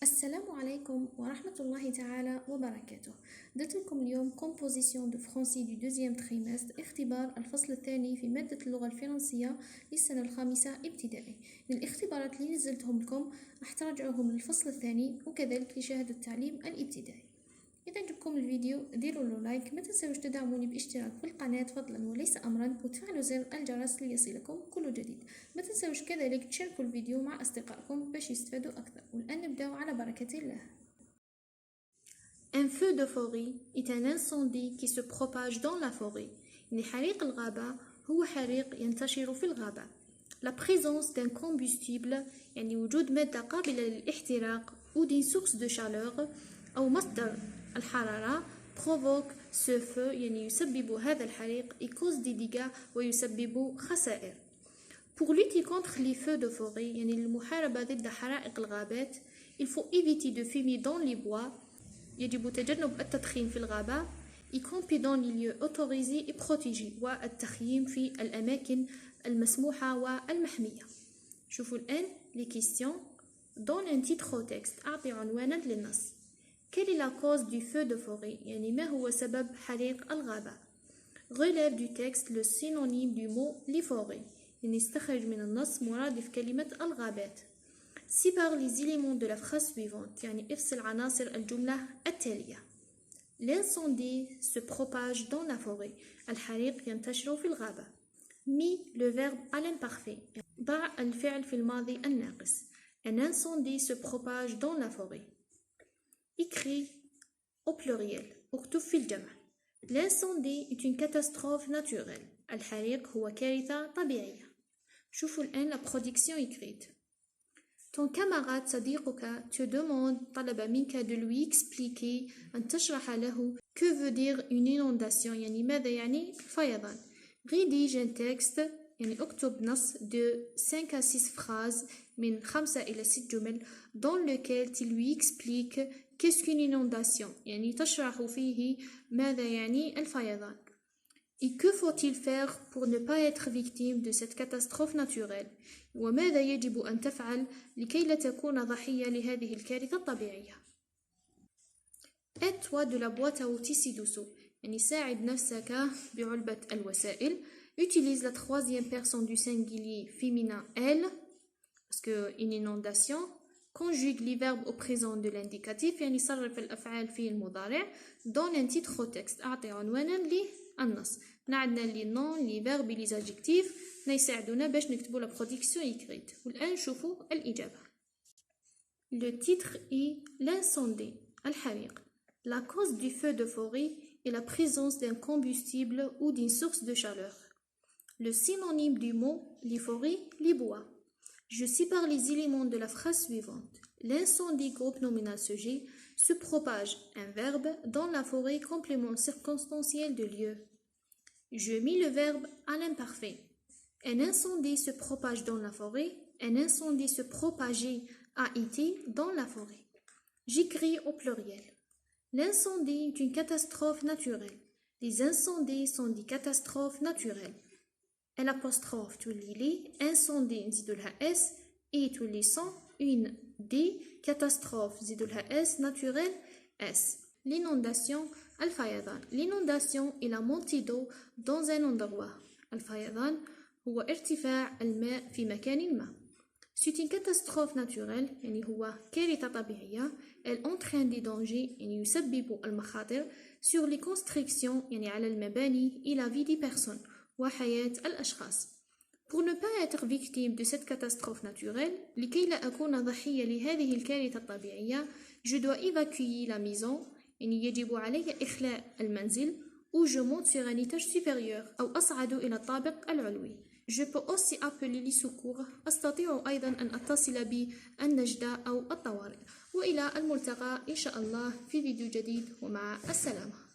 السلام عليكم ورحمة الله تعالى وبركاته. درت لكم اليوم composition de français du deuxième trimestre، اختبار الفصل الثاني في مادة اللغة الفرنسية للسنة الخامسة ابتدائي. الاختبارات اللي نزلتهم لكم راح تراجعوهم للفصل الثاني وكذلك لشهادة التعليم الابتدائي. إذا عجبكم الفيديو ديروا له لايك، ما تنسوش تدعموني باشتراك في القناة فضلا وليس أمرا، وتفعلوا زر الجرس ليصلكم كل جديد. ما تنسوش كذلك تشاركوا الفيديو مع أصدقائكم باش يستفادوا أكثر. والآن نبداو على بركة الله. Un feu de forêt est un incendie qui se propage dans la forêt. يعني حريق الغابة هو حريق ينتشر في الغابة. La présence d'un combustible يعني وجود مادة قابلة للاحتراق ou d'une source de chaleur أو مصدر الحرارة provoque ce feu يعني يسبب هذا الحريق et cause des dégâts ويسبب خسائر. Pour lutter contre les feux de forêt يعني المحاربة ضد حرائق الغابات il faut éviter de fumer dans les bois يجب تجنب التدخين في الغابة y camper dans les lieux autorisés et protégés والتخييم في الأماكن المسموحة والمحمية. شوفوا الآن les questions. Donne un titre au texte. أعطي عنوانا للنص. Quelle est la cause du feu de forêt يعني ما هو سبب حريق الغابة. Relève du texte le synonyme du mot les forêts يعني استخرج من النص مرادف كلمة الغابات. Sépare les éléments de la phrase suivante يعني افصل عناصر الجملة التالية. L'incendie se propage dans la forêt. الحريق ينتشر في الغابة. Mis le verbe à l'imparfait. ضع الفعل في الماضي الناقص. Un incendie se propage dans la forêt. Écrit au pluriel. اكتب في الجمع. L'incendie est une catastrophe naturelle. الحريق هو كارثة طبيعية. شوفوا الآن la production écrite. Ton camarade صديقك te demande طلب منك de lui expliquer أن تشرح له que veut dire une inondation يعني ماذا يعني الفيضان. Rédige un texte يعني اكتب نص de 5 à 6 phrases من 5 إلى 6 جمل dans lequel tu lui expliques qu'est-ce qu'une inondation يعني تشرح فيه ماذا يعني الفيضان. Et que faut-il faire pour ne pas être victime de cette catastrophe naturelle وماذا يجب أن تفعل لكي لا تكون ضحية لهذه الكارثة الطبيعية. Aide-toi de la boîte à outils ci-dessous يعني ساعد نفسك بعلبة الوسائل. Utilise la troisième personne du singulier féminin elle parce que une inondation. Conjugue les verbes au présent de l'indicatif يعني صرف الأفعال في المضارع. Donne un titre au texte. أعطي عنوانا للنص. عندنا لي نون لي فيرب لي زادجكتيف يساعدونا باش نكتبوا لا برودكسيون إيكريت. والآن شوفوا الإجابة. Le titre est l'incendie الحريق. La cause du feu de forêt est la présence d'un combustible ou d'une source de chaleur. Le synonyme du mot les forêts, les bois. Je sépare les éléments de la phrase suivante. L'incendie groupe nominal sujet se propage un verbe dans la forêt complément circonstanciel de lieu. Je mis le verbe à l'imparfait. Un incendie se propage dans la forêt. Un incendie se propageait a été dans la forêt. J'écris au pluriel. L'incendie est une catastrophe naturelle. Les incendies sont des catastrophes naturelles. الابوستروف تولي لي انسوندي نزيدو لها اس اي تولي سون اون دي كاتاستروف نزيدو لها اس ناتوريل اس. l'inondation الفيضان. l'inondation est la montée d'eau dans un endroit. الفيضان هو ارتفاع الماء في مكان ما. c'est une catastrophe naturelle يعني هو كارثة طبيعية. elle entraîne des dangers يعني يسبب المخاطر sur les constructions يعني على المباني et la vie des personnes وحياة الأشخاص. Pour ne pas être victime de cette catastrophe naturelle, لكي لا أكون ضحية لهذه الكارثة الطبيعية, je dois évacuer la maison, يعني يجب علي إخلاء المنزل, ou je monte sur un étage supérieur, أو أصعد إلى الطابق العلوي. Je peux aussi appeler les secours, أستطيع أيضا أن أتصل بالنجدة أو الطوارئ. وإلى الملتقى إن شاء الله في فيديو جديد ومع السلامة.